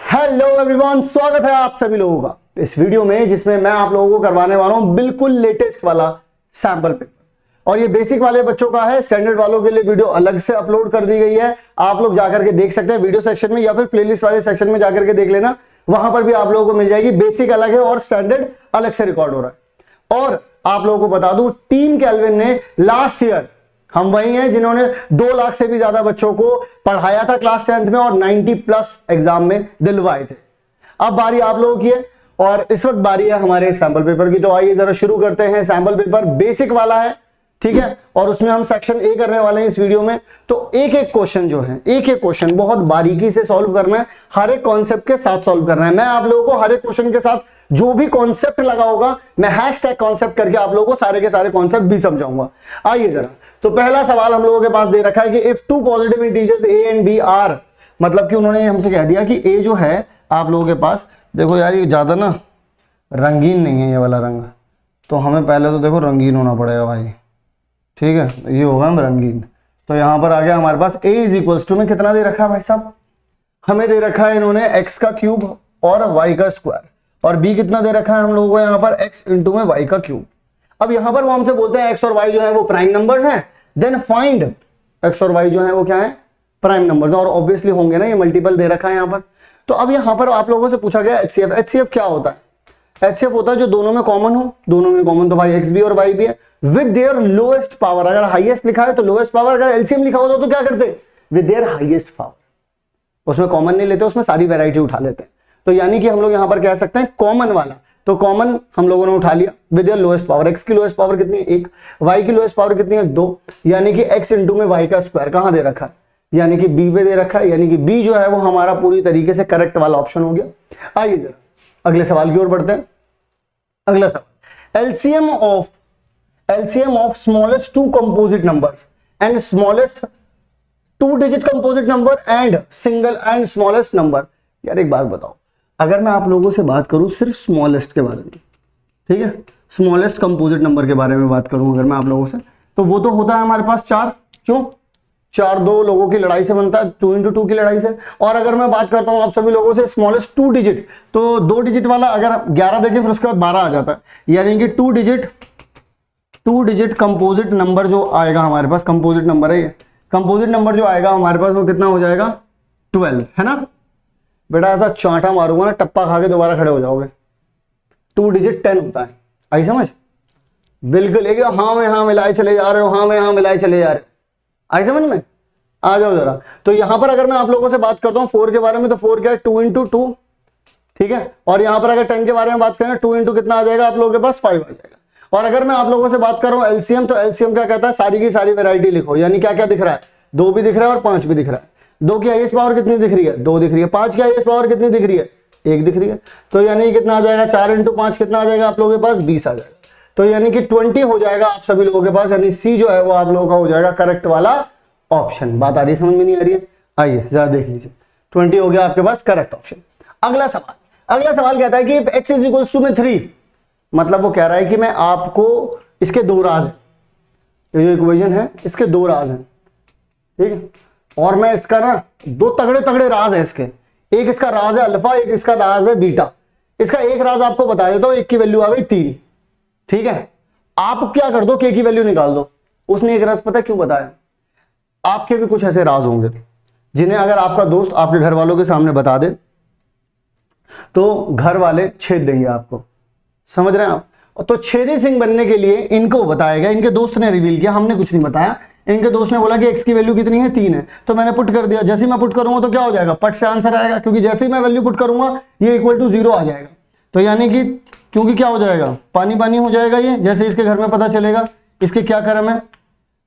Hello everyone, स्वागत है आप सभी लोगों का इस वीडियो में, जिसमें मैं आप लोगों को करवाने वाला हूं बिल्कुल लेटेस्ट वाला सैंपल पेपर। और ये बेसिक वाले बच्चों का है, स्टैंडर्ड वालों के लिए वीडियो अलग से अपलोड कर दी गई है। आप लोग जाकर के देख सकते हैं वीडियो सेक्शन में, या फिर प्लेलिस्ट वाले सेक्शन में जाकर के देख लेना, वहां पर भी आप लोगों को मिल जाएगी। बेसिक अलग है और स्टैंडर्ड अलग से रिकॉर्ड हो रहा है। और आप लोगों को बता दूं, टीम केल्विन ने लास्ट ईयर, हम वही हैं जिन्होंने 2 लाख से भी ज्यादा बच्चों को पढ़ाया था क्लास 10th में और 90+ एग्जाम में दिलवाए थे। अब बारी आप लोगों की है और इस वक्त बारी है हमारे सैंपल पेपर की। तो आइए जरा शुरू करते हैं। सैंपल पेपर बेसिक वाला है, ठीक है, और उसमें हम सेक्शन ए करने वाले हैं इस वीडियो में। तो एक एक क्वेश्चन जो है, एक एक क्वेश्चन बहुत बारीकी से सॉल्व करना है, हर एक कॉन्सेप्ट के साथ सॉल्व करना है। मैं आप लोगों को हर एक क्वेश्चन के साथ जो भी कॉन्सेप्ट लगा होगा, मैं हैशटैग कॉन्सेप्ट करके आप लोगों को सारे के सारे कॉन्सेप्ट भी समझाऊंगा। आइए जरा, तो पहला सवाल हम लोगों के पास दे रखा है कि if 2 positive integers a and b are, मतलब कि उन्होंने हमसे कह दिया कि ए जो है आप लोगों के पास, देखो यार ये ज्यादा ना रंगीन नहीं है ये वाला रंग, तो हमें पहले तो देखो रंगीन होना पड़ेगा भाई, ठीक है, ये होगा हम रंगीन। तो यहां पर आ गया हमारे पास a इज इक्वल्स टू में कितना दे रखा है भाई साहब, हमें दे रखा है इन्होंने x का क्यूब और y का स्क्वायर, और b कितना दे रखा है हम लोगों को यहाँ पर x इंटू में y का क्यूब। अब यहां पर वो हमसे बोलते हैं x और y जो है वो प्राइम नंबर्स हैं, देन फाइंड x और y जो है वो क्या है, प्राइम नंबर्स, और ऑब्वियसली होंगे ना, ये मल्टीपल दे रखा है यहाँ पर। तो अब यहां पर आप लोगों से पूछा गया HCF। HCF क्या होता है? HCF होता है जो दोनों में कॉमन हो, दोनों में कॉमन, तो भाई x भी और y भी है, विद देयर लोएस्ट पावर। अगर हाईएस्ट लिखा है तो लोएस्ट पावर, अगर एलसीएम लिखा होता तो क्या करते, विद देयर हाईएस्ट पावर। उसमें कॉमन नहीं लेते, उसमें सारी वैरायटी उठा लेते हैं। तो यानी कि हम लोग यहां पर कह सकते हैं कॉमन वाला, तो कॉमन हम लोगों ने उठा लिया with their lowest power. x की लोएस्ट पावर कितनी है 1, y की लोएस्ट पावर कितनी है 2, यानी कि x इंटू में y का स्क्वायर कहां दे रखा है, यानी कि b पे दे रखा है, यानी कि b जो है वो हमारा पूरी तरीके से करेक्ट वाला ऑप्शन हो गया। आइए जरा अगले सवाल की ओर बढ़ते हैं। अगला सवाल, LCM of smallest 2 composite numbers and smallest 2 digit composite number and single and smallest number। यार एक बात बताओ, अगर मैं आप लोगों से बात करूं सिर्फ स्मॉलेस्ट के बारे में, ठीक है, स्मॉलेस्ट कंपोजिट नंबर के बारे में बात करूं अगर मैं आप लोगों से, तो वो तो होता है हमारे पास 4। क्यों 4? 2 लोगों की लड़ाई से बनता है, 2 into 2 की लड़ाई से। और अगर मैं बात करता हूं आप सभी लोगों से स्मॉलेस्ट 2 डिजिट, तो 2 डिजिट वाला अगर 11 देखें फिर उसके बाद 12 आ जाता है, यानी कि 2 डिजिट कंपोजिट नंबर जो आएगा हमारे पास, कंपोजिट नंबर है ये, कंपोजिट नंबर जो आएगा हमारे पास वो कितना हो जाएगा 12, है ना बेटा। ऐसा चांटा मारूंगा ना, टप्पा खा के दोबारा खड़े हो जाओगे। 2 डिजिट 10 होता है, आई समझ? बिल्कुल एक हाँ में हाँ मिलाए चले जा रहे हो, हाँ में हाँ मिलाए चले जा रहे हो, आई समझ में? आ जाओ जरा। तो यहां पर अगर मैं आप लोगों से बात करता हूं 4 के बारे में, तो 4 क्या है 2 into 2, ठीक है। और यहां पर अगर 10 के बारे में बात करें 2 into कितना आ जाएगा आप लोगों के पास 5 आ जाएगा। और अगर मैं आप लोगों से बात कर रहा हूं एलसीएम, तो एलसीएम क्या कहता है, सारी की सारी वैरायटी लिखो, यानी क्या क्या दिख रहा है, 2 भी दिख रहा है और 5 भी दिख रहा है। 2 की हाईएस्ट पावर कितनी दिख रही है, 2 दिख रही है। 5 की हाईएस्ट पावर कितनी दिख रही है, 1 दिख रही है। तो यानी कितना आ जाएगा, 4 into 5 कितना आ जाएगा आप लोगों के पास, 20 आ जाएगा। तो यानी कि 20 हो जाएगा आप सभी लोगों के पास, यानी सी जो है वो आप लोगों का हो जाएगा करेक्ट वाला ऑप्शन। बात आ रही है, समझ में नहीं आ रही है? आइए जरा देख लीजिए, 20 हो गया आपके पास करेक्ट ऑप्शन। अगला सवाल कहता है कि x इज इक्वल्स टू में 3, मतलब वो कह रहा है कि मैं आपको इसके 2 राज है, ये जो इक्वेशन है इसके 2 राज हैं, ठीक है, और मैं इसका ना 2 तगड़े तगड़े राज है इसके, एक इसका राज है अल्फा, एक इसका राज है बीटा। इसका एक राज आपको बता देता हूं, एक की वैल्यू आ गई 3, ठीक है। आप क्या कर दो, k की वैल्यू निकाल दो। उसने एक राज पता क्यों बताया, आपके भी कुछ ऐसे राज होंगे जिन्हें अगर आपका दोस्त आपके घर वालों के सामने बता दे तो घर वाले छेद देंगे आपको, समझ रहे हैं आप? तो छेदी सिंह बनने के लिए इनको बताया गया, इनके दोस्त ने रिवील किया, हमने कुछ नहीं बताया। इनके दोस्त ने बोला कि x की वैल्यू कितनी है 3 है, तो मैंने पुट कर दिया। जैसे ही मैं पुट करूंगा तो क्या हो जाएगा, पट से आंसर आएगा, क्योंकि जैसे ही मैं वैल्यू पुट करूंगा ये इक्वल टू 0 आ जाएगा। तो यानी कि क्योंकि क्या हो जाएगा, पानी पानी हो जाएगा ये, जैसे इसके घर में पता चलेगा इसके क्या क्रम है।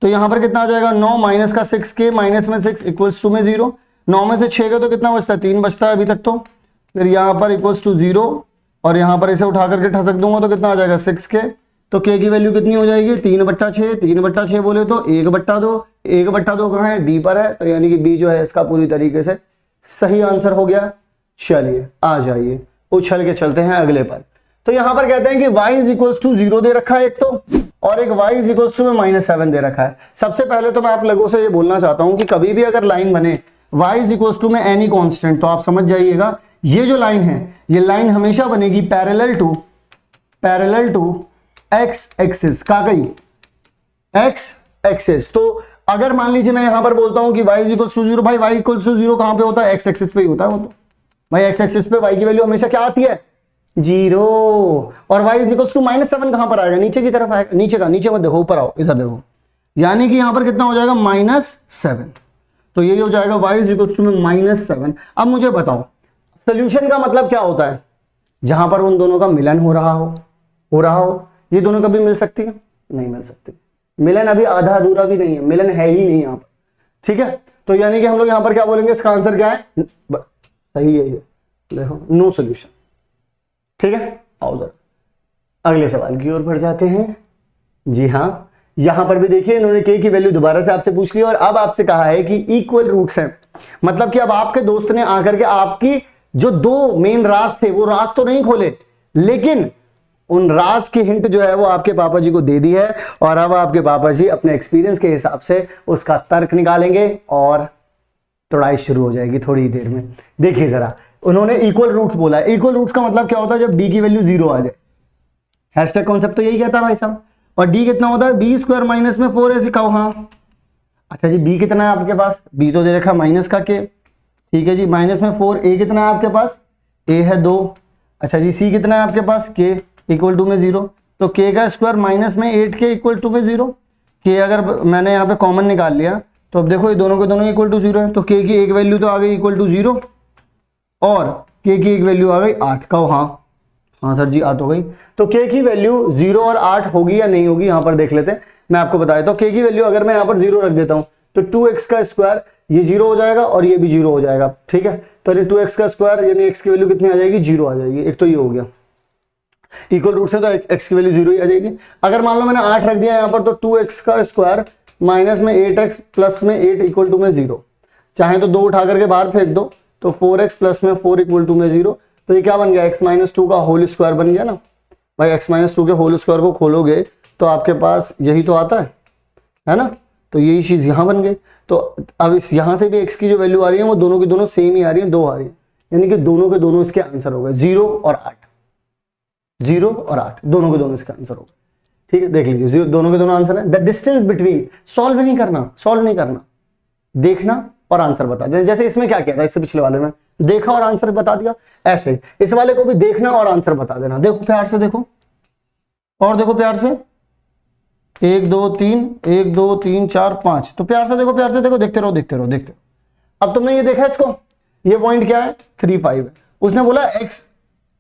तो यहां पर कितना आ जाएगा, 9 माइनस का 6k, माइनस में 6 इक्वल्स टू में 0, 9 में से 6 का तो कितना बचता है, 3 बचता है अभी तक। तो फिर यहाँ पर इक्वल्स टू 0, और यहाँ पर इसे उठा करके ठसक दूंगा तो कितना आ जाएगा 6k। तो k की वैल्यू कितनी हो जाएगी, 3/6, 3/6 बोले तो 1/2, 1/2 कहाँ है, b पर है, तो यानी कि b जो है इसका पूरी तरीके से सही आंसर हो गया। चलिए आ जाइए, उछल के चलते हैं अगले पर। तो यहां पर कहते हैं कि y इज इक्वल्स टू 0 दे रखा है एक तो, और एक y इज इक्वल्स टू में -7 दे रखा है। सबसे पहले तो मैं आप लोगों से ये बोलना चाहता हूं कि कभी भी अगर लाइन बने y इज इक्वल्स टू में एनी कांस्टेंट, तो आप समझ जाइएगा ये जो लाइन है, ये लाइन हमेशा बनेगी पैरेलल टू एक्स एक्सिस। का गई एक्स एक्सिस। तो अगर मान लीजिए मैं यहां पर बोलता हूं कि y इज इक्वल्स टू 0, भाई y इक्वल्स टू 0 कहां पे होता है? एक्स एक्सिस पे ही होता है। वो तो भाई एक्स एक्सिस पे y की वैल्यू हमेशा क्या आती है? 0। और y इज इक्वल्स टू -7 कहां पर आएगा? नीचे की तरफ आएगा। नीचे का, नीचे मत देखो, ऊपर आओ, इधर देखो। यानी कि यहां पर कितना हो जाएगा? -7। तो ये हो जाएगा y इज इक्वल्स टू -7। अब मुझे बताओ सोल्यूशन का मतलब क्या होता है? जहां पर उन दोनों का मिलन हो रहा हो। ये दोनों कभी मिल सकती है? नहीं मिल सकती। मिलन अभी आधा अधूरा भी नहीं है, मिलन है ही नहीं यहां पर। ठीक है, तो यानी कि हम लोग यहां पर क्या बोलेंगे? इसका आंसर क्या है? सही है ये, देखो नो सोल्यूशन। ठीक है, आओ जरा अगले सवाल की ओर बढ़ जाते हैं। जी हाँ, यहां पर भी देखिए इन्होंने k की वैल्यू दोबारा से आपसे पूछ ली और अब आपसे कहा है कि इक्वल रूट्स हैं। मतलब कि अब आपके दोस्त ने आकर के आपकी जो दो मेन राज थे वो राज तो नहीं खोले, लेकिन उन राज की हिंट जो है वो आपके पापा जी को दे दी है। और अब आपके पापा जी अपने एक्सपीरियंस के हिसाब से उसका तर्क निकालेंगे और तोड़ाई शुरू हो जाएगी थोड़ी ही देर में। देखिए जरा, उन्होंने इक्वल रूट्स बोला है। इक्वल रूट्स का मतलब क्या होता है? जब d की वैल्यू 0 आ जाए। हैशटैग कॉन्सेप्ट तो यही कहता है भाई साहब। और d कितना होता है? b स्क्वायर माइनस में 4a सिखाओ। हाँ अच्छा जी, b कितना है आपके पास? b तो दे रखा माइनस का k। ठीक है जी, माइनस में 4, a कितना है आपके पास? a है 2। अच्छा जी, c कितना है आपके पास? k इक्वल टू में 0। तो k का स्क्वायर माइनस में 8k इक्वल टू में 0। k अगर मैंने यहाँ पे कॉमन निकाल लिया तो अब देखो ये दोनों के दोनों इक्वल टू 0 है। तो k की एक वैल्यू तो आ गई इक्वल टू 0 और k की एक वैल्यू आ गई 8। कहो हाँ सर जी, आ तो गई। तो k की वैल्यू 0 और 8 होगी या नहीं होगी? यहाँ पर देख लेते हैं, मैं आपको बता देता हूँ। k की वैल्यू अगर मैं यहाँ पर 0 रख देता हूँ तो 2x का स्क्वायर ये 0 हो जाएगा और ये भी 0 हो जाएगा। ठीक है, तो 2x का स्क्वायर यानी x की वैल्यू कितनी आ जाएगी? 0 आ जाएगी। एक तो ये हो गया इक्वल रूट से, तो x की वैल्यू 0 ही आ जाएगी। अगर मान लो मैंने 8 रख दिया यहाँ पर तो 2x का स्क्वायर माइनस में 8x प्लस में 8 इक्वल टू में 0। चाहे तो 2 उठा करके बाहर फेंक दो तो 4x प्लस में 4 इक्वल टू में 0। तो ये क्या बन गया? x माइनस 2 का होल स्क्वायर बन गया ना भाई। x माइनस 2 के होल स्क्वायर को खोलोगे तो आपके पास यही तो आता है ना। तो यही चीज यहाँ बन गई। तो अब इस यहाँ से भी x की जो वैल्यू आ रही है वो दोनों की दोनों सेम ही आ रही है, 2 आ रही है। यानी कि दोनों के दोनों इसके आंसर हो गए 0 और 8। 0 और 8 दोनों के दोनों इसका आंसर हो गए। ठीक है, देख लीजिए दोनों के दोनों आंसर है। द डिस्टेंस बिटवीन, सॉल्व नहीं करना, देखना और आंसर बता देना। जैसे इसमें क्या किया था, इससे पिछले वाले में देखा और आंसर बता दिया, ऐसे इस वाले को भी देखना और आंसर बता देना। देखो प्यार से देखो और देखो प्यार से, 1 2 3 1 2 3 4 5। तो प्यार से देखो, देखते रहो। अब तुमने ये देखा इसको, ये पॉइंट क्या है? 3 5 है। उसने बोला x,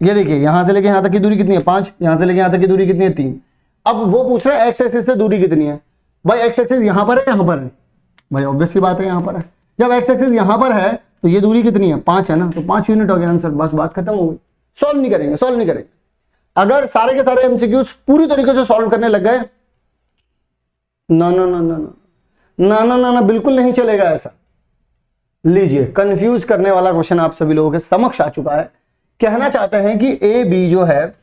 ये देखिए यहां से लेके यहां तक की दूरी कितनी है? 5। यहां से लेके यहां तक की दूरी कितनी है? 3। अब वो पूछ रहा है एक्स एक्सिस से दूरी कितनी है। भाई एक्स एक्सिस यहां पर है, यहां पर है भाई, ऑब्वियस सी बात है यहां पर है। जब एक्स एक्सिस यहां पर है तो ये दूरी कितनी है? 5 है ना, तो 5 यूनिट हो गया आंसर। बस बात खत्म हो गई। सॉल्व नहीं करेंगे। अगर सारे के सारे एमसीक्यूज पूरी तरीके से सॉल्व करने लग गए, ना, बिल्कुल नहीं चलेगा ऐसा। लीजिए, कंफ्यूज करने वाला क्वेश्चन आप सभी लोगों के समक्ष आ चुका है। कहना चाहते हैं कि ए बी जो है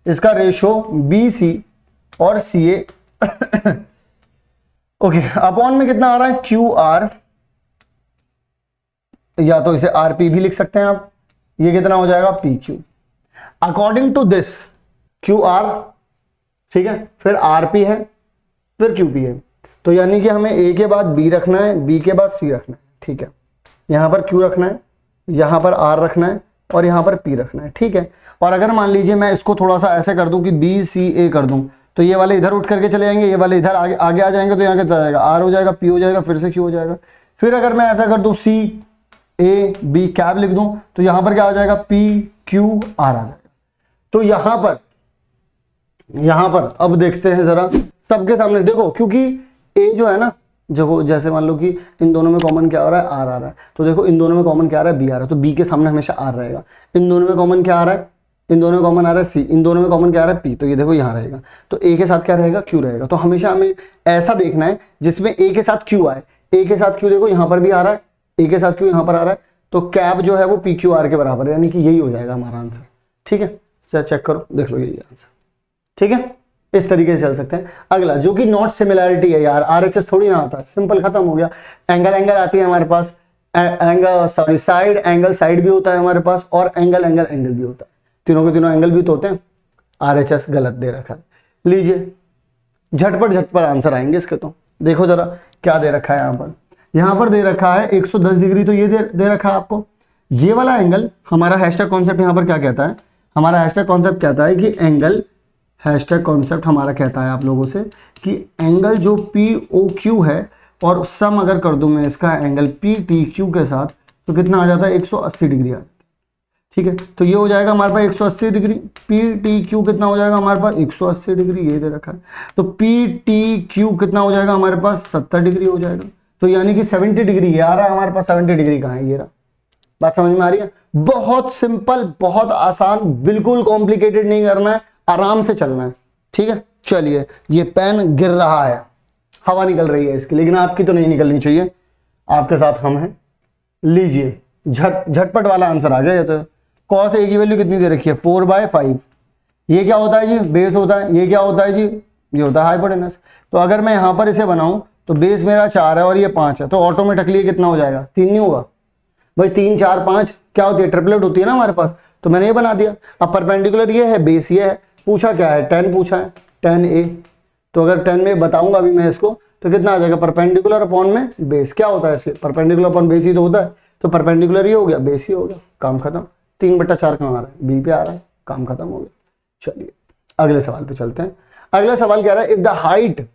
इसका रेशो बी सी और सी ए ओके, अपॉन में कितना आ रहा है? क्यू आर, या तो इसे आर पी भी लिख सकते हैं आप। ये कितना हो जाएगा? P Q. According to this Q R, ठीक है, फिर आर पी है, फिर क्यू पी है। तो यानी कि हमें ए के बाद बी रखना है, बी के बाद सी रखना है। ठीक है, यहां पर क्यू रखना है, यहां पर आर रखना है और यहां पर पी रखना है। ठीक है, और अगर मान लीजिए मैं इसको थोड़ा सा ऐसे कर दूं कि बी सी ए कर दूं तो ये वाले इधर उठ करके चले जाएंगे, ये वाले इधर आगे आ जाएंगे। तो यहाँ क्या जाएगा? आर हो जाएगा, पी हो जाएगा, फिर से क्यू हो जाएगा। फिर अगर मैं ऐसा कर दूं सी ए बी कैब लिख दूं तो यहां पर क्या आ जाएगा? पी क्यू आर आ जाएगा। तो यहां पर अब देखते हैं जरा सबके सामने, देखो क्योंकि ए जो है ना, जो जैसे मान लो कि इन दोनों में कॉमन क्या आ रहा है? आर आ रहा है। तो देखो इन दोनों में कॉमन क्या आ रहा है? बी आ रहा है। तो बी के सामने हमेशा आर रहेगा। इन दोनों में कॉमन क्या आ रहा है? इन दोनों में कॉमन आ रहा है सी। इन दोनों में कॉमन क्या आ रहा है? पी। तो ये देखो यहाँ रहेगा। तो ए के साथ क्या रहेगा? क्यू रहेगा। तो हमेशा हमें ऐसा देखना है जिसमें ए के साथ क्यू आए। ए के साथ क्यू देखो यहाँ पर भी आ रहा है, ए के साथ क्यू यहाँ पर आ रहा है। तो कैब जो है वो पी क्यू आर के बराबर है, यानी कि यही हो जाएगा हमारा आंसर। ठीक है, चेक करो, देख लो यही आंसर। ठीक है, इस तरीके से चल सकते हैं। अगला जो कि नॉट सिमिलैरिटी है यार, आरएचएस थोड़ी ना आता है, सिंपल खत्म हो गया। एंगल आती है हमारे पास, angle sorry side angle side भी होता है हमारे पास, और एंगल एंगल एंगल भी होता है, तीनों के तीनों एंगल भी तो होते हैं। RHS गलत दे रखा है। लीजिए झटपट झटपट आंसर आएंगे इसके। तो देखो जरा क्या दे रखा है यहाँ पर दे रखा है 110 डिग्री, तो ये दे रखा है आपको ये वाला एंगल। हमारा हैशटैग कॉन्सेप्ट यहाँ पर क्या कहता है, हमारा हैशटैग कॉन्सेप्ट कहता है कि एंगल, हैशटैग कॉन्सेप्ट हमारा कहता है आप लोगों से कि एंगल जो POQ है, और सम अगर कर दूं मैं इसका एंगल PTQ के साथ, तो कितना आ जाता है 180 डिग्री आ जाता है। ठीक है, तो ये हो जाएगा हमारे पास 180 डिग्री, PTQ कितना हो जाएगा हमारे पास 180 डिग्री, ये दे रखा है। तो PTQ कितना हो जाएगा हमारे पास 70 डिग्री हो जाएगा। तो यानी कि 70 डिग्री ये आ रहा है हमारे पास, 70 डिग्री कहाँ है, ये रहा। बात समझ में आ रही है? बहुत सिंपल, बहुत आसान, बिल्कुल कॉम्प्लिकेटेड नहीं करना है, आराम से चलना है। ठीक है, चलिए ये पेन गिर रहा है, हवा निकल रही है इसकी, लेकिन आपकी तो नहीं निकलनी चाहिए, आपके साथ हम हैं। लीजिए झटपट वाला आंसर आ गया। ये तो cos A की वैल्यू कितनी दे रखी है 4/5। ये क्या होता है जी, बेस होता है। ये क्या होता है जी, ये होता है हाइपोटेनस। तो अगर मैं यहां पर इसे बनाऊं तो बेस मेरा 4 है और ये 5 है, तो ऑटोमेटिकली कितना हो जाएगा 3 नहीं होगा भाई, 3 4 5 क्या होती है, ट्रिपलेट होती है ना हमारे पास। तो मैंने ये बना दिया। अब परपेंडिकुलर ये है, बेस ये है, पूछा क्या है 10 पूछा है, 10A। तो अगर 10 में बताऊंगा अभी मैं इसको, तो कितना आ जाएगा परपेंडिकुलर अपॉन में बेस। क्या होता है इसके, परपेंडिकुलर अपॉन बेस ही तो होता है, तो परपेंडिकुलर ही हो गया, बेस ही हो गया, काम खत्म। 3/4 कहाँ आ रहा है, बी पे आ रहा है, काम खत्म हो गया। चलिए अगले सवाल पे चलते हैं। अगला सवाल कह रहा है if the height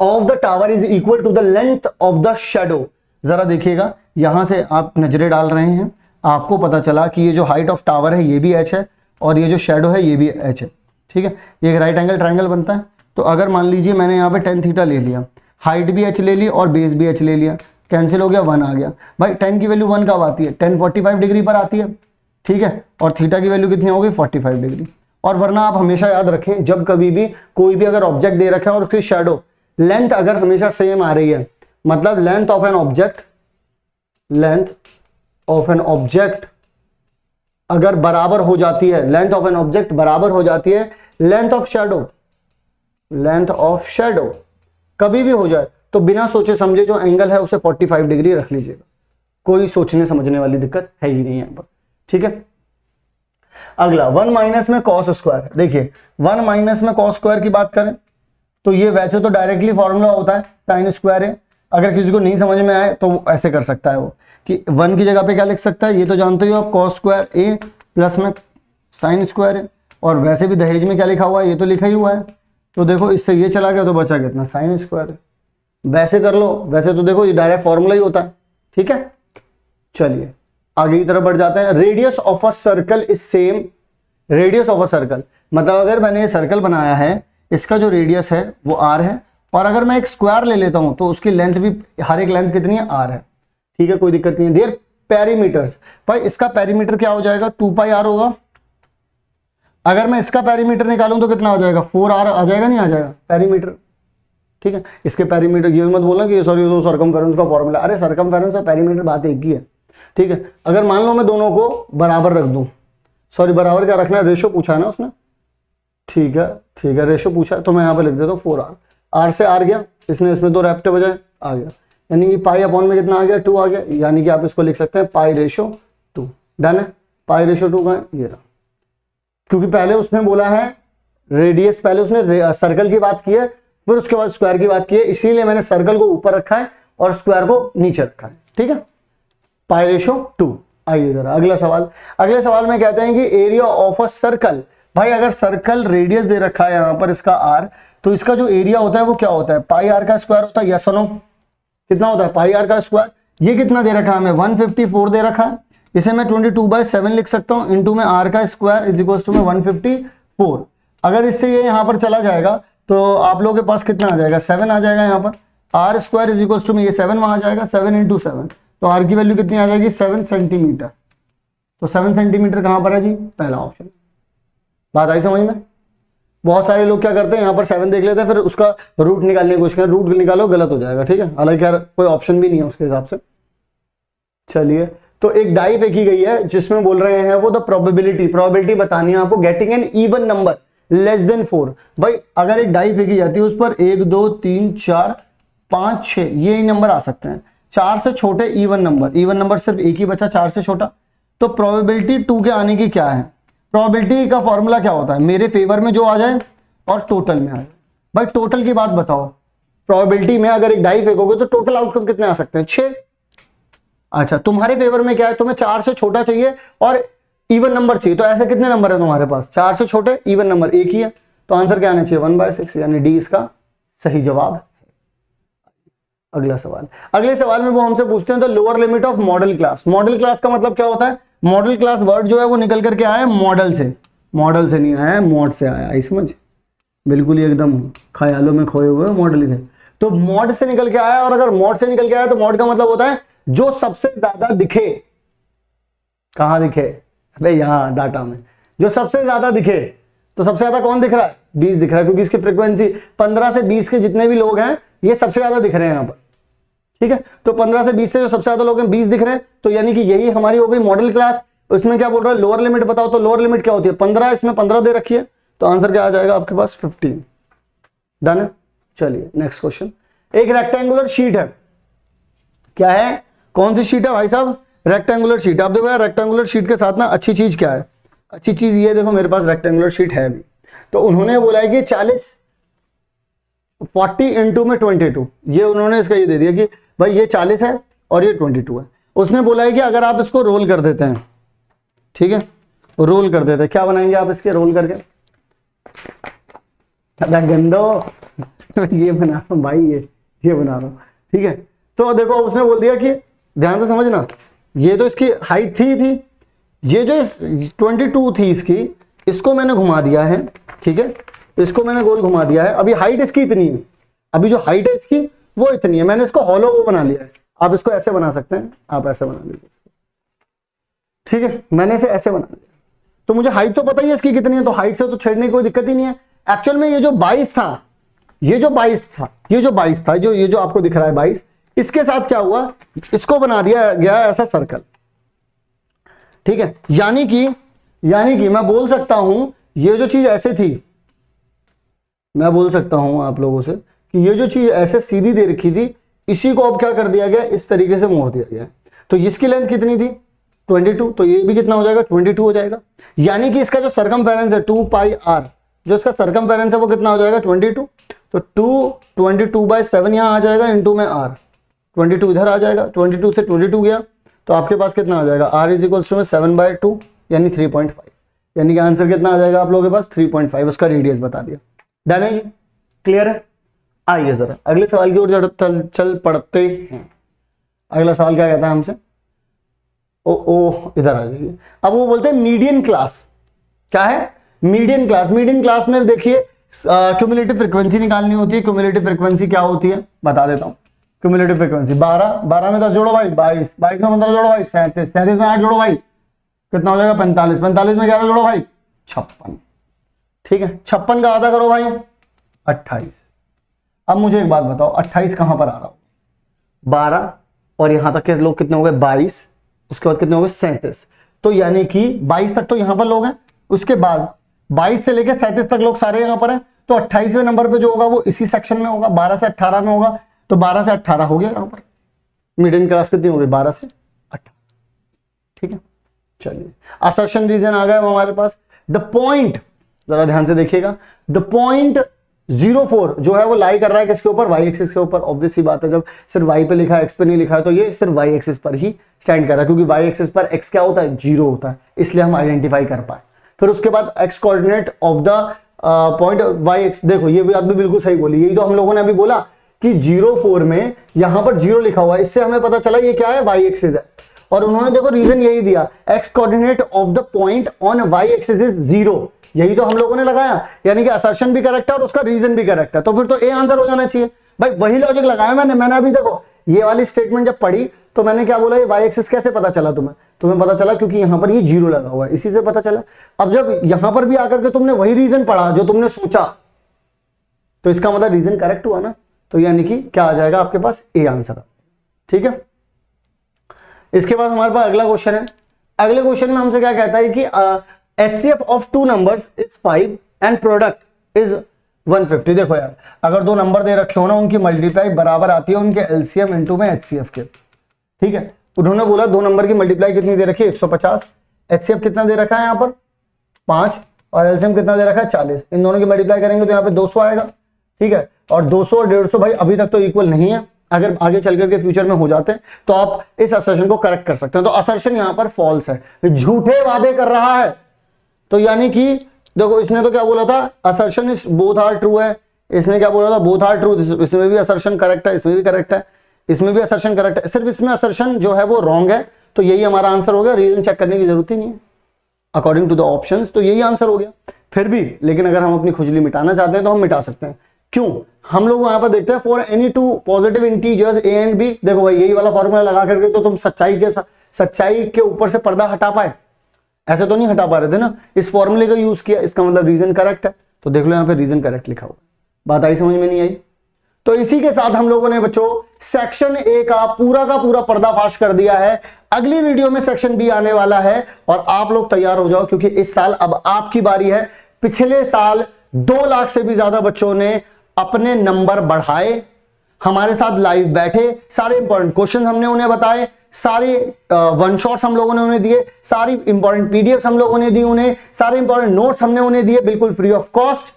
of the tower is equal to the length of the shadow. जरा देखिएगा, यहां से आप नजरें डाल रहे हैं, आपको पता चला कि ये जो हाइट ऑफ टावर है ये भी h है, और ये जो शैडो है ये भी h है। ठीक है, ये एक राइट एंगल ट्रायंगल बनता है। तो अगर मान लीजिए मैंने यहाँ पे tan थीटा ले लिया, हाइट भी h ले ली और बेस भी h ले लिया, कैंसिल हो गया, 1 आ गया। भाई tan की वैल्यू 1 कब आती है, tan 45 डिग्री पर आती है। ठीक है, और थीटा की वैल्यू कितनी होगी 45 डिग्री। और वरना आप हमेशा याद रखें, जब कभी भी कोई भी अगर ऑब्जेक्ट दे रखा है और उसकी शैडो लेंथ अगर हमेशा सेम आ रही है, मतलब लेंथ ऑफ एन ऑब्जेक्ट अगर बराबर हो जाती है, लेंथ ऑफ एन ऑब्जेक्ट बराबर हो जाती है लेंथ ऑफ शैडो कभी भी हो जाए, तो बिना सोचे समझे जो एंगल है उसे 45 डिग्री रख लीजिएगा। कोई सोचने समझने वाली दिक्कत है ही नहीं यहां पर। ठीक है, अगला 1 माइनस में cos स्क्वायर। देखिए 1 माइनस में cos स्क्वायर की बात करें तो ये वैसे तो डायरेक्टली फॉर्मूला होता है sin स्क्वायर है। अगर किसी को नहीं समझ में आए तो ऐसे कर सकता है वो कि 1 की जगह पे क्या लिख सकता है, ये तो जानते हो आप cos स्क्वायर a प्लस में sin स्क्वायर है, और वैसे भी दहेज में क्या लिखा हुआ है, ये तो लिखा ही हुआ है। तो देखो इससे ये चला गया तो बचा कितना sin स्क्वायर है। वैसे कर लो, वैसे तो देखो ये डायरेक्ट फॉर्मूला ही होता है। ठीक है, चलिए आगे की तरफ बढ़ जाते हैं। Radius of a circle is same, radius of a circle मतलब अगर मैंने ये सर्कल बनाया है, इसका जो रेडियस है वो r है, और अगर मैं एक स्क्वायर ले लेता हूं तो उसकी लेंथ भी, हर एक लेंथ कितनी है r है। ठीक है, कोई दिक्कत नहीं है। देयर पेरीमीटर्स, भाई इसका पेरीमीटर क्या हो जाएगा 2πr होगा। अगर मैं इसका पेरीमीटर निकालूं तो कितना हो जाएगा 4r आ जाएगा, नहीं आ जाएगा पेरीमीटर। ठीक है, इसके पेरीमीटर ये मत बोलना कि सॉरी तो सर्कमफेरेंस का फॉर्मूला, अरे सर्कमफेरेंस और पेरीमीटर बात एक ही है। ठीक है, अगर मान लो मैं दोनों को बराबर रख दूं, सॉरी बराबर क्या रखना है, रेशो पूछा है ना उसने। ठीक है रेशो पूछा है, तो मैं यहाँ पे लिख देता हूँ 4r। r से r गया, इसने इसमें 2 रैप्टे बजाय आ गया, यानी कि पाई अपॉन में कितना आ गया 2 आ गया, यानी कि आप इसको लिख सकते हैं π/2। डन है, π/2 का ये रहा, क्योंकि पहले उसने बोला है रेडियस, पहले उसने सर्कल की बात की है, फिर उसके बाद स्क्वायर की बात की है, इसीलिए मैंने सर्कल को ऊपर रखा है और स्क्वायर को नीचे रखा है। ठीक है, π/2। आइए जरा अगला सवाल। अगले सवाल में कहते हैं कि एरिया ऑफ अ सर्कल। भाई अगर सर्कल रेडियस दे रखा है यहाँ पर इसका r, तो इसका जो एरिया होता है वो क्या होता है πr का स्क्वायर होता है। यस और नो, कितना होता है πr का स्क्वायर। ये कितना दे रखा है हमें 154 दे रखा है, इसे मैं 22/7 लिख सकता हूँ, इंटू में r का स्क्वायर इज इक्वल टू में 154। अगर इससे ये यहाँ पर चला जाएगा तो आप लोगों के पास कितना आ जाएगा 7 आ जाएगा यहाँ पर, r square is equal to में ये 7 वहां आ जाएगा, 7 × 7, तो r की वैल्यू कितनी आ जाएगी 7 सेंटीमीटर। तो 7 सेंटीमीटर कहां पर है जी, पहला ऑप्शन। बात आई समझ में। बहुत सारे लोग क्या करते हैं यहाँ पर 7 देख लेते हैं, फिर उसका रूट निकालने की कोशिश करें, रूट निकालो गलत हो जाएगा। ठीक है, हालांकि यार कोई ऑप्शन भी नहीं है उसके हिसाब से। चलिए, तो एक डाई फेंकी गई है जिसमें बोल रहे हैं वो द प्रोबेबिलिटी बतानी है आपको getting an even number less than 4। भाई अगर एक डाई फेंकी जाती है उस पर 1 2 3 4 5 6 ये नंबर आ सकते हैं, 4 से छोटे इवन नंबर सिर्फ एक ही बचा 4 से छोटा, तो प्रोबेबिलिटी 2 के आने की क्या है? प्रोबेबिलिटी का फॉर्मूला क्या होता है? मेरे फेवर में जो आ जाए और टोटल में आ जाए। भाई टोटल की बात बताओ, प्रोबेबिलिटी में अगर एक डाई फेंकोगे तो टोटल आउटकम कितने आ सकते हैं? 6। अच्छा, तुम्हारे फेवर में क्या है? तुम्हें 4 से छोटा चाहिए और इवन नंबर चाहिए, तो ऐसे कितने नंबर है तुम्हारे पास? 4 से छोटे, इवन नंबर एक ही है, तो आंसर क्या आना चाहिए? 1/6, यानी डी इसका सही जवाब है। अगला सवाल, अगले सवाल में वो हमसे पूछते हैं the lower limit of model class. Model class का मतलब क्या होता है? मॉडल क्लास वर्ड जो है वो निकल करके आया है मॉडल से नहीं आया है, मॉड से आया है, समझ, बिल्कुल ही एकदम ख्यालों में खोए हुए मॉडल है, तो मॉड से निकल के आया। और अगर मॉड से निकल के आया तो मॉड का मतलब होता है जो सबसे ज्यादा दिखे। कहां दिखे? अबे यहां डाटा में जो सबसे ज्यादा दिखे। तो सबसे ज्यादा कौन दिख रहा है? 20 दिख रहा है, क्योंकि इसकी फ्रीक्वेंसी 15 से 20 के जितने भी लोग हैं ये सबसे ज्यादा दिख रहे हैं यहां पर, ठीक है। तो 15 से 20 से जो सबसे ज्यादा लोग हैं 20 दिख रहे हैं, तो यानी कि यही हमारी हो गई मॉडल क्लास। उसमें क्या बोल रहा है? लोअर लिमिट बताओ, तो लोअर लिमिट क्या होती है? 15, इसमें 15 दे रखी है, तो आंसर क्या आ जाएगा आपके पास? 15। डन है। चलिए नेक्स्ट क्वेश्चन, एक रेक्टेंगुलर शीट है। क्या है? कौन सी शीट है भाई साहब? Rectangular sheet. आप देखो यार, रेक्टेंगुलर शीट के साथ ना अच्छी चीज क्या है? अच्छी चीज ये देखो, मेरे पास रेक्टेंगुलर शीट है भी, तो उन्होंने बोला है कि 40 इंटू में 22, ये उन्होंने इसका ये दे दिया कि भाई ये 40 है और ये 22 है। उसने बोला है कि अगर आप इसको रोल कर देते हैं, ठीक है, रोल कर देते हैं, क्या बनाएंगे आप इसके रोल करके? गंदो ये बना रहा हूं भाई, ये बना रहा हूं, ठीक है। तो देखो उसने बोल दिया कि ध्यान से समझना, ये तो इसकी हाइट थी, ये जो 22 थी इसकी, इसको मैंने घुमा दिया है, ठीक है, इसको मैंने गोल घुमा दिया है। अभी हाइट इसकी इतनी है, अभी जो हाइट है इसकी वो इतनी है, मैंने इसको हॉलो वो बना लिया है। आप इसको ऐसे बना सकते हैं, आप ऐसे बना लीजिए, ठीक है, मैंने इसे ऐसे बना लिया। तो मुझे हाइट तो पता ही है इसकी कितनी है, तो हाइट से तो छेड़ने की कोई दिक्कत ही नहीं है। एक्चुअल में ये जो 22 था, ये जो 22 था, ये जो आपको दिख रहा है 22, इसके साथ क्या हुआ? इसको बना दिया गया ऐसा सर्कल, ठीक है। यानी कि मैं बोल सकता हूं ये जो चीज ऐसे थी, मैं बोल सकता हूं आप लोगों से कि ये जो चीज ऐसे सीधी दे रखी थी, इसी को अब क्या कर दिया गया? इस तरीके से मोड़ दिया गया। तो इसकी लेंथ कितनी थी? 22, तो ये भी कितना हो जाएगा? 22 हो जाएगा। यानी कि इसका जो सरकमफेरेंस है 2πr, जो इसका सरकमफेरेंस है वो कितना हो जाएगा? 22। तो 22/7 यहां आ जाएगा, इंटू में r, 22 इधर आ जाएगा, 22 से 22 गया, तो आपके पास कितना आ जाएगा? r इज इक्वल्स टू 7/2 यानी 3.5, यानी कि आंसर कितना आ जाएगा आप लोगों के पास? 3.5, उसका रेडियस बता दिया। डन है जी, क्लियर है। आइए जरा अगले सवाल की ओर चल पड़ते हैं। अगला सवाल क्या कहता है हमसे? इधर आ जाइए। अब वो बोलते हैं मीडियन क्लास। क्या है? Median class. मीडियन क्लास में देखिए क्यूमुलेटिव फ्रीक्वेंसी निकालनी होती है। क्यूमुलेटिव फ्रीक्वेंसी क्या होती है बता देता हूं। क्यूमुलेटिव फ्रीक्वेंसी 12 में 10 जोड़ो भाई 22, 22 में 15 जोड़ो भाई 37, 37 में 8 जोड़ो भाई कितना हो जाएगा? 45, 45 में 11 जोड़ो भाई 56, ठीक है। 56 का आधा करो भाई 28। अब मुझे एक बात बताओ, 28 कहां पर आ रहा हो? 12 और यहां तक के लोग कितने हो गए? 22, उसके बाद कितने हो गए? 37। तो यानी कि 22 तक तो यहां पर लोग हैं, उसके बाद 22 से लेकर 37 तक लोग सारे यहां पर हैं, तो 28वें नंबर पे जो होगा वो इसी सेक्शन में होगा, 12 से 18 में होगा, तो 12 से 18 हो गया यहां पर। मीडियन क्लास कितनी हो गई? 12 से 18, ठीक है। चलिए असर्शन रीजन आ गया हमारे पास। द पॉइंट, जरा ध्यान से देखिएगा, द पॉइंट 04 जो है वो लाई कर रहा है किसके ऊपर? वाई एक्सिस के ऊपर। ऑब्वियस सी बात है, जब सिर्फ वाई पे लिखा है एक्स पे नहीं लिखा है, तो ये सिर्फ वाई एक्सिस पर ही स्टैंड कर रहा है, क्योंकि वाई एक्सिस पर एक्स क्या होता है? 0 होता है, इसलिए हम आइडेंटिफाई कर पाए। फिर उसके बाद x coordinate of the point y x. देखो ये भी बात भी बिल्कुल सही बोली, यही तो हम लोगों ने अभी बोला कि 04 में यहां पर 0 लिखा हुआ है, इससे हमें पता चला ये क्या है? वाई एक्सिस है। और उन्होंने देखो रीजन यही दिया, x coordinate of the point on y axis is 0, यही तो हम लोगों ने लगाया, यानी कि असर्शन भी करेक्ट है और उसका रीजन भी करेक्ट है, तो फिर तो ए आंसर हो जाना चाहिए भाई। वही लॉजिक लगाया मैंने अभी देखो ये वाली स्टेटमेंट जब पढ़ी तो मैंने क्या बोला, ये वाई एक्सिस कैसे पता चला तुम्हें पता चला क्योंकि यहां पर ये 0 लगा हुआ है, इसी से पता चला। अब जब यहां पर भी आकर के तुमने वही रीजन पढ़ा जो तुमने सोचा, तो इसका मतलब रीजन करेक्ट हुआ ना, तो यानी कि क्या आ जाएगा आपके पास? ए आंसर, ठीक है। इसके बाद हमारे पास अगला क्वेश्चन है। अगले क्वेश्चन में हमसे क्या कहता है कि HCF of two numbers is 5 and product is 150। देखो यार, अगर दो नंबर दे रखे हो ना, उनकी मल्टीप्लाई बराबर आती है उनके एलसीएम इनटू में एचसीएफ के। ठीक है, उन्होंने बोला दो नंबर की मल्टीप्लाई कितनी दे रखी है 150, एचसीएफ कितना दे रखा है यहाँ पर 5 और एलसीएम कितना दे रखा है 40। इन दोनों की मल्टीप्लाई करेंगे तो यहाँ पे 200 आएगा। ठीक है, और 200 और 150 भाई अभी तक तो इक्वल नहीं है, अगर आगे चल करके फ्यूचर में हो जाते हैं तो आप इस असर्शन को करेक्ट कर सकते हैं। तो असर्शन यहाँ पर फॉल्स है, झूठे वादे कर रहा है। तो यानी कि देखो इसने तो क्या बोला था, assertion is both are true है, इसने क्या बोला था बोथ आर ट्रू, इसमें भी असर्शन करेक्ट है, इसमें भी करेक्ट है, इसमें भी असर्शन करेक्ट है, सिर्फ इसमें असर्शन जो है वो रॉन्ग है। तो यही हमारा आंसर हो गया, रीजन चेक करने की जरूरत ही नहीं है अकॉर्डिंग टू द ऑप्शंस, तो यही आंसर हो गया। फिर भी लेकिन अगर हम अपनी खुजली मिटाना चाहते हैं तो हम मिटा सकते हैं। क्यों, हम लोग वहां पर देखते हैं for any two positive integers a and b. देखो भाई यही वाला फॉर्मूला लगा करके तो तुम सच्चाई के ऊपर से पर्दा हटा पाए, ऐसे तो नहीं हटा पा रहे थे ना, इस फॉर्मूले का यूज किया, इसका मतलब रीजन करेक्ट है। तो देख लो यहाँ पे रीजन करेक्ट लिखा हुआ। बात आई समझ में नहीं आई? तो इसी के साथ हम लोगों ने बच्चों सेक्शन ए का पूरा पर्दाफाश कर दिया है। अगली वीडियो में सेक्शन बी आने वाला है और आप लोग तैयार हो जाओ, क्योंकि इस साल अब आपकी बारी है। पिछले साल 2 लाख से भी ज्यादा बच्चों ने अपने नंबर बढ़ाए, हमारे साथ लाइव बैठे, सारे इंपॉर्टेंट क्वेश्चन हमने उन्हें बताए, सारे वन शॉट्स हम लोगों ने उन्हें दिए, सारी इंपॉर्टेंट पीडीएफ हम लोगों ने दी उन्हें, सारे इंपॉर्टेंट नोट्स हमने उन्हें दिए बिल्कुल फ्री ऑफ कॉस्ट।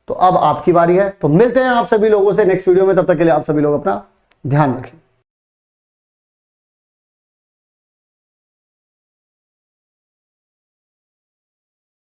तो अब आपकी बारी है, तो मिलते हैं आप सभी लोगों से नेक्स्ट वीडियो में, तब तक के लिए आप सभी लोग अपना ध्यान रखें।